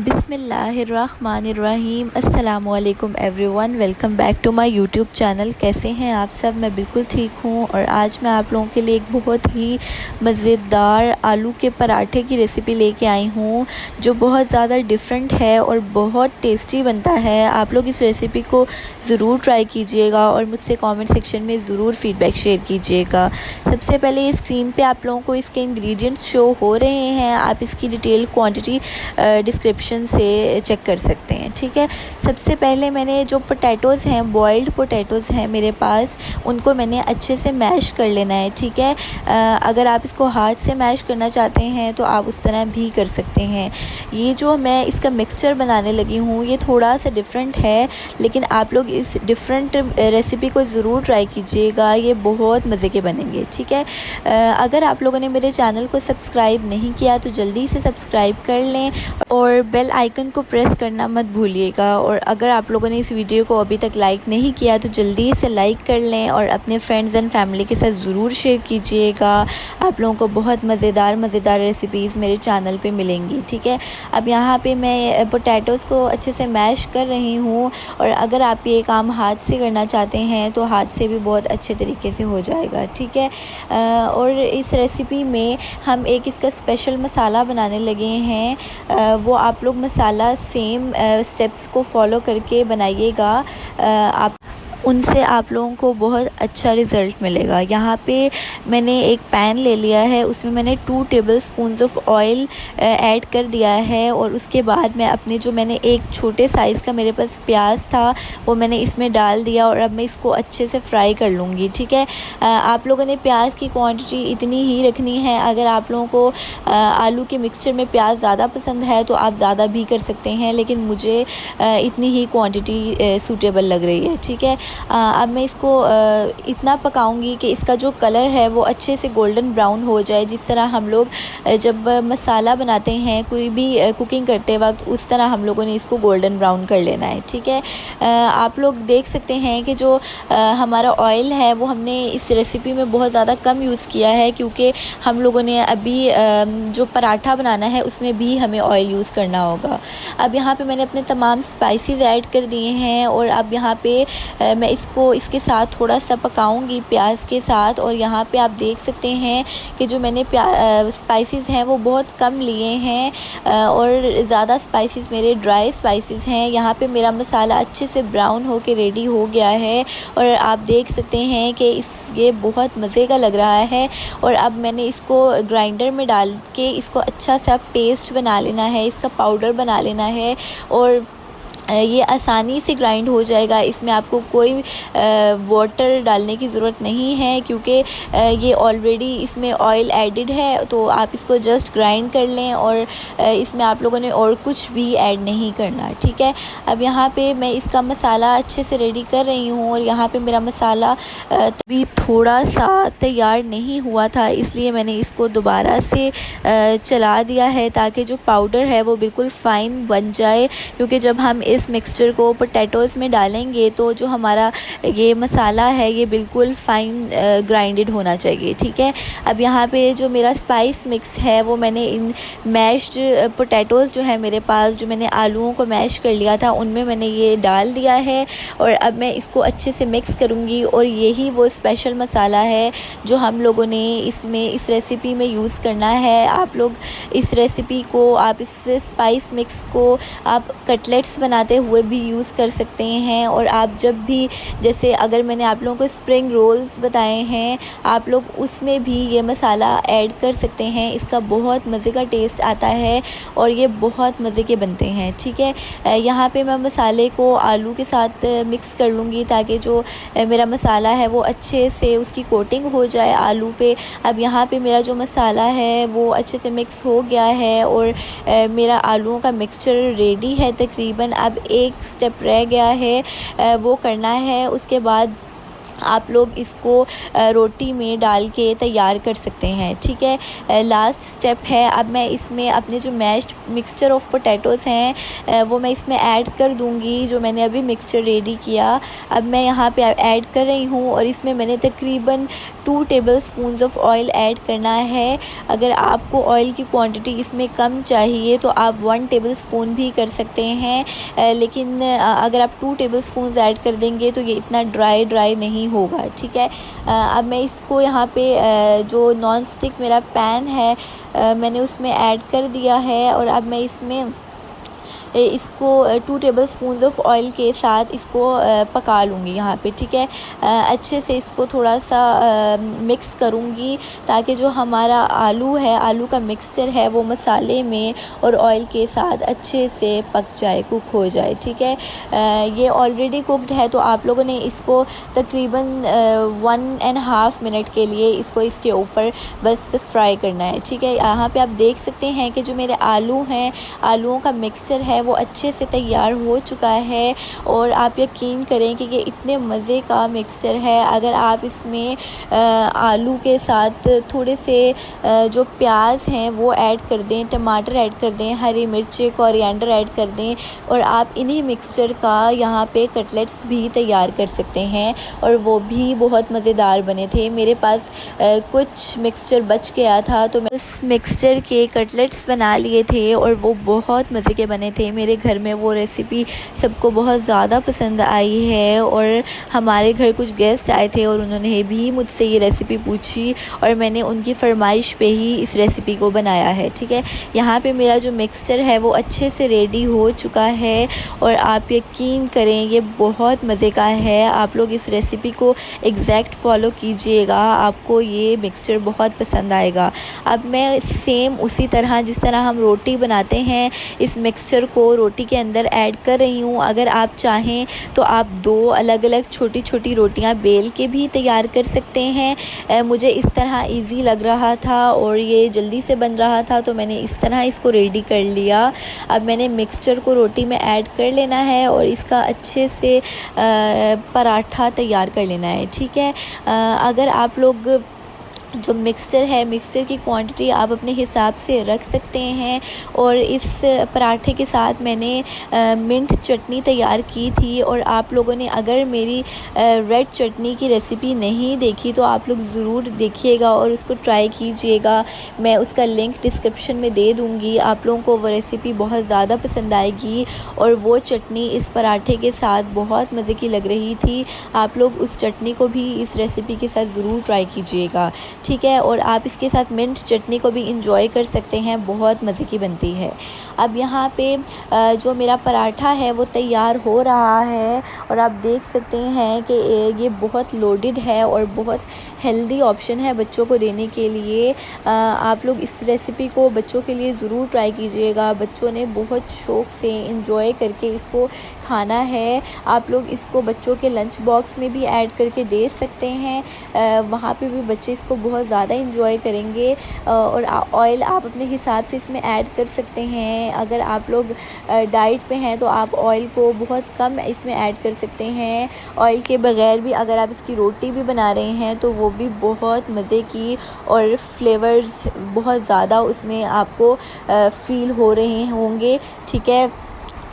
बिस्मिल्लाहिर्रहमानिर्रहीम। अस्सलामुअलैकुम everyone, welcome back to my YouTube channel. कैसे हैं आप सब? मैं बिल्कुल ठीक हूँ और आज मैं आप लोगों के लिए एक बहुत ही मज़ेदार आलू के पराठे की रेसिपी लेके आई हूँ जो बहुत ज़्यादा डिफरेंट है और बहुत टेस्टी बनता है। आप लोग इस रेसिपी को ज़रूर ट्राई कीजिएगा और मुझसे कमेंट सेक्शन में ज़रूर फीडबैक शेयर कीजिएगा। सबसे पहले ये स्क्रीन पे आप लोगों को इसके इंग्रेडिएंट्स शो हो रहे हैं, आप इसकी डिटेल क्वांटिटी डिस्क्रिप्शन से चेक कर सकते हैं। ठीक है, सबसे पहले मैंने जो पोटैटोज़ हैं, बॉइल्ड पोटैटोज़ हैं मेरे पास, उनको मैंने अच्छे से मैश कर लेना है। ठीक है, अगर आप इसको हाथ से मैश करना चाहते हैं तो आप उस तरह भी कर सकते हैं। ये जो मैं इसका मिक्सचर बनाने लगी हूँ ये थोड़ा सा डिफरेंट है, लेकिन आप लोग इस डिफरेंट रेसिपी को ज़रूर ट्राई कीजिएगा, ये बहुत मज़े के बनेंगे। ठीक है, अगर आप लोगों ने मेरे चैनल को सब्सक्राइब नहीं किया तो जल्दी से सब्सक्राइब कर लें और बेल आइकन को प्रेस करना मत भूलिएगा। और अगर आप लोगों ने इस वीडियो को अभी तक लाइक नहीं किया तो जल्दी से लाइक कर लें और अपने फ्रेंड्स एंड फैमिली के साथ ज़रूर शेयर कीजिएगा। आप लोगों को बहुत मज़ेदार रेसिपीज़ मेरे चैनल पे मिलेंगी। ठीक है, अब यहाँ पे मैं पोटैटोज़ को अच्छे से मैश कर रही हूँ और अगर आप ये काम हाथ से करना चाहते हैं तो हाथ से भी बहुत अच्छे तरीके से हो जाएगा। ठीक है, और इस रेसिपी में हम एक इसका स्पेशल मसाला बनाने लगे हैं। वो आप लोग मसाला सेम स्टेप्स को फॉलो करके बनाइएगा, आप उनसे आप लोगों को बहुत अच्छा रिज़ल्ट मिलेगा। यहाँ पे मैंने एक पैन ले लिया है, उसमें मैंने 2 टेबलस्पून्स ऑफ ऑयल ऐड कर दिया है और उसके बाद मैं अपने जो मैंने एक छोटे साइज़ का मेरे पास प्याज था वो मैंने इसमें डाल दिया और अब मैं इसको अच्छे से फ्राई कर लूँगी। ठीक है, आप लोगों ने प्याज की क्वांटिटी इतनी ही रखनी है। अगर आप लोगों को आलू के मिक्सचर में प्याज ज़्यादा पसंद है तो आप ज़्यादा भी कर सकते हैं, लेकिन मुझे इतनी ही क्वांटिटी सूटेबल लग रही है। ठीक है, अब मैं इसको इतना पकाऊंगी कि इसका जो कलर है वो अच्छे से गोल्डन ब्राउन हो जाए। जिस तरह हम लोग जब मसाला बनाते हैं कोई भी कुकिंग करते वक्त, उस तरह हम लोगों ने इसको गोल्डन ब्राउन कर लेना है। ठीक है, आप लोग देख सकते हैं कि जो हमारा ऑयल है वो हमने इस रेसिपी में बहुत ज़्यादा कम यूज़ किया है, क्योंकि हम लोगों ने अभी जो पराठा बनाना है उसमें भी हमें ऑयल यूज़ करना होगा। अब यहाँ पे मैंने अपने तमाम स्पाइसेस ऐड कर दिए हैं और अब यहाँ पे मैं इसको इसके साथ थोड़ा सा पकाऊंगी प्याज के साथ। और यहाँ पे आप देख सकते हैं कि जो मैंने स्पाइसेस हैं वो बहुत कम लिए हैं और ज़्यादा स्पाइसेस मेरे ड्राई स्पाइसेस हैं। यहाँ पे मेरा मसाला अच्छे से ब्राउन हो के रेडी हो गया है और आप देख सकते हैं कि ये बहुत मज़े का लग रहा है। और अब मैंने इसको ग्राइंडर में डाल के इसको अच्छा सा पेस्ट बना लेना है, इसका पाउडर बना लेना है और ये आसानी से ग्राइंड हो जाएगा। इसमें आपको कोई वाटर डालने की ज़रूरत नहीं है, क्योंकि ये ऑलरेडी इसमें ऑयल एडिड है, तो आप इसको जस्ट ग्राइंड कर लें और इसमें आप लोगों ने और कुछ भी ऐड नहीं करना। ठीक है, अब यहाँ पे मैं इसका मसाला अच्छे से रेडी कर रही हूँ और यहाँ पे मेरा मसाला तभी थोड़ा सा तैयार नहीं हुआ था, इसलिए मैंने इसको दोबारा से चला दिया है ताकि जो पाउडर है वो बिल्कुल फ़ाइन बन जाए। क्योंकि जब हम इस मिक्सचर को पोटैटोज़ में डालेंगे तो जो हमारा ये मसाला है ये बिल्कुल फ़ाइन ग्राइंडेड होना चाहिए। ठीक है, अब यहाँ पे जो मेरा स्पाइस मिक्स है वो मैंने इन मैश्ड पोटैटोज़ जो है मेरे पास, जो मैंने आलूओं को मैश कर लिया था, उनमें मैंने ये डाल दिया है और अब मैं इसको अच्छे से मिक्स करूँगी। और यही वो स्पेशल मसाला है जो हम लोगों ने इसमें इस रेसिपी में यूज़ करना है। आप लोग इस रेसिपी को, आप इस स्पाइस मिक्स को आप कटलेट्स बनाते हुए भी यूज़ कर सकते हैं। और आप जब भी, जैसे अगर मैंने आप लोगों को स्प्रिंग रोल्स बताए हैं, आप लोग उसमें भी ये मसाला ऐड कर सकते हैं। इसका बहुत मज़े का टेस्ट आता है और ये बहुत मज़े के बनते हैं। ठीक है, यहाँ पे मैं मसाले को आलू के साथ मिक्स कर लूँगी ताकि जो मेरा मसाला है वो अच्छे से उसकी कोटिंग हो जाए आलू पे। अब यहाँ पे मेरा जो मसाला है वो अच्छे से मिक्स हो गया है और मेरा आलूओं का मिक्सचर रेडी है तकरीबन। अब एक स्टेप रह गया है, वो करना है। उसके बाद आप लोग इसको रोटी में डाल के तैयार कर सकते हैं। ठीक है, लास्ट स्टेप है, अब मैं इसमें अपने जो मैश्ड मिक्सचर ऑफ पोटैटोज़ हैं वो मैं इसमें ऐड कर दूंगी, जो मैंने अभी मिक्सचर रेडी किया। अब मैं यहाँ पे ऐड कर रही हूँ और इसमें मैंने तकरीबन 2 टेबलस्पून ऑफ ऑयल ऐड करना है। अगर आपको ऑयल की क्वांटिटी इसमें कम चाहिए तो आप 1 टेबलस्पून भी कर सकते हैं, लेकिन अगर आप 2 टेबलस्पून ऐड कर देंगे तो ये इतना ड्राई नहीं होगा। ठीक है, अब मैं इसको यहाँ पे जो नॉन स्टिक मेरा पैन है मैंने उसमें ऐड कर दिया है और अब मैं इसमें इसको 2 टेबलस्पून ऑफ ऑयल के साथ इसको पका लूँगी यहाँ पे। ठीक है, अच्छे से इसको थोड़ा सा मिक्स करूँगी ताकि जो हमारा आलू है, आलू का मिक्सचर है, वो मसाले में और ऑयल के साथ अच्छे से पक जाए, कुक हो जाए। ठीक है, ये ऑलरेडी कुकड है तो आप लोगों ने इसको तकरीबन 1.5 मिनट के लिए इसको इसके ऊपर बस फ्राई करना है। ठीक है, यहाँ पे आप देख सकते हैं कि जो मेरे आलू हैं, आलूओं का मिक्सचर है वो अच्छे से तैयार हो चुका है और आप यकीन करें कि ये इतने मज़े का मिक्सचर है। अगर आप इसमें आलू के साथ थोड़े से जो प्याज हैं वो ऐड कर दें, टमाटर ऐड कर दें, हरी मिर्ची, कोरिएंडर ऐड कर दें और आप इन्हीं मिक्सचर का यहाँ पे कटलेट्स भी तैयार कर सकते हैं और वो भी बहुत मज़ेदार बने थे। मेरे पास कुछ मिक्सचर बच गया था तो मैं उस मिक्सचर के कटलेट्स बना लिए थे और वो बहुत मज़े के बने थे। मेरे घर में वो रेसिपी सबको बहुत ज़्यादा पसंद आई है और हमारे घर कुछ गेस्ट आए थे और उन्होंने भी मुझसे ये रेसिपी पूछी और मैंने उनकी फरमाइश पे ही इस रेसिपी को बनाया है। ठीक है, यहाँ पे मेरा जो मिक्सचर है वो अच्छे से रेडी हो चुका है और आप यकीन करें ये बहुत मज़े का है। आप लोग इस रेसिपी को एग्जैक्ट फॉलो कीजिएगा, आपको ये मिक्सचर बहुत पसंद आएगा। अब मैं सेम उसी तरह जिस तरह हम रोटी बनाते हैं इस मिक्सचर को रोटी के अंदर ऐड कर रही हूँ। अगर आप चाहें तो आप 2 अलग अलग छोटी छोटी रोटियाँ बेल के भी तैयार कर सकते हैं। मुझे इस तरह इजी लग रहा था और ये जल्दी से बन रहा था तो मैंने इस तरह इसको रेडी कर लिया। अब मैंने मिक्सचर को रोटी में ऐड कर लेना है और इसका अच्छे से पराठा तैयार कर लेना है। ठीक है, अगर आप लोग जो मिक्सचर है, मिक्सचर की क्वांटिटी आप अपने हिसाब से रख सकते हैं और इस पराठे के साथ मैंने मिंट चटनी तैयार की थी और आप लोगों ने अगर मेरी रेड चटनी की रेसिपी नहीं देखी तो आप लोग ज़रूर देखिएगा और उसको ट्राई कीजिएगा। मैं उसका लिंक डिस्क्रिप्शन में दे दूँगी, आप लोगों को वो रेसिपी बहुत ज़्यादा पसंद आएगी और वो चटनी इस पराठे के साथ बहुत मज़े की लग रही थी। आप लोग उस चटनी को भी इस रेसिपी के साथ ज़रूर ट्राई कीजिएगा। ठीक है, और आप इसके साथ मिंट चटनी को भी इंजॉय कर सकते हैं, बहुत मज़े की बनती है। अब यहाँ पे जो मेरा पराठा है वो तैयार हो रहा है और आप देख सकते हैं कि ये बहुत लोडेड है और बहुत हेल्दी ऑप्शन है बच्चों को देने के लिए। आप लोग इस रेसिपी को बच्चों के लिए ज़रूर ट्राई कीजिएगा, बच्चों ने बहुत शौक़ से इंजॉय करके इसको खाना है। आप लोग इसको बच्चों के लंच बॉक्स में भी ऐड करके दे सकते हैं, वहाँ पे भी बच्चे इसको बहुत ज़्यादा इंजॉय करेंगे। और ऑयल आप अपने हिसाब से इसमें ऐड कर सकते हैं। अगर आप लोग डाइट पे हैं तो आप ऑयल को बहुत कम इसमें ऐड कर सकते हैं। ऑयल के बगैर भी अगर आप इसकी रोटी भी बना रहे हैं तो वो भी बहुत मज़े की और फ्लेवर्स बहुत ज़्यादा उसमें आपको फ़ील हो रहे होंगे। ठीक है,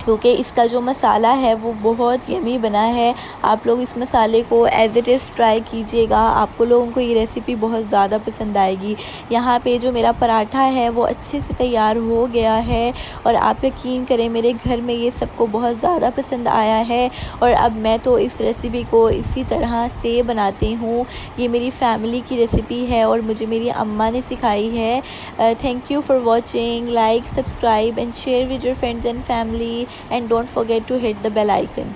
क्योंकि इसका जो मसाला है वो बहुत यमी बना है। आप लोग इस मसाले को एज़ इट इज़ ट्राई कीजिएगा, आपको लोगों को ये रेसिपी बहुत ज़्यादा पसंद आएगी। यहाँ पे जो मेरा पराठा है वो अच्छे से तैयार हो गया है और आप यकीन करें मेरे घर में ये सबको बहुत ज़्यादा पसंद आया है और अब मैं तो इस रेसिपी को इसी तरह से बनाती हूँ। ये मेरी फैमिली की रेसिपी है और मुझे मेरी अम्मा ने सिखाई है। Thank you for watching, like, subscribe and share with your friends and family, and don't forget to hit the bell icon.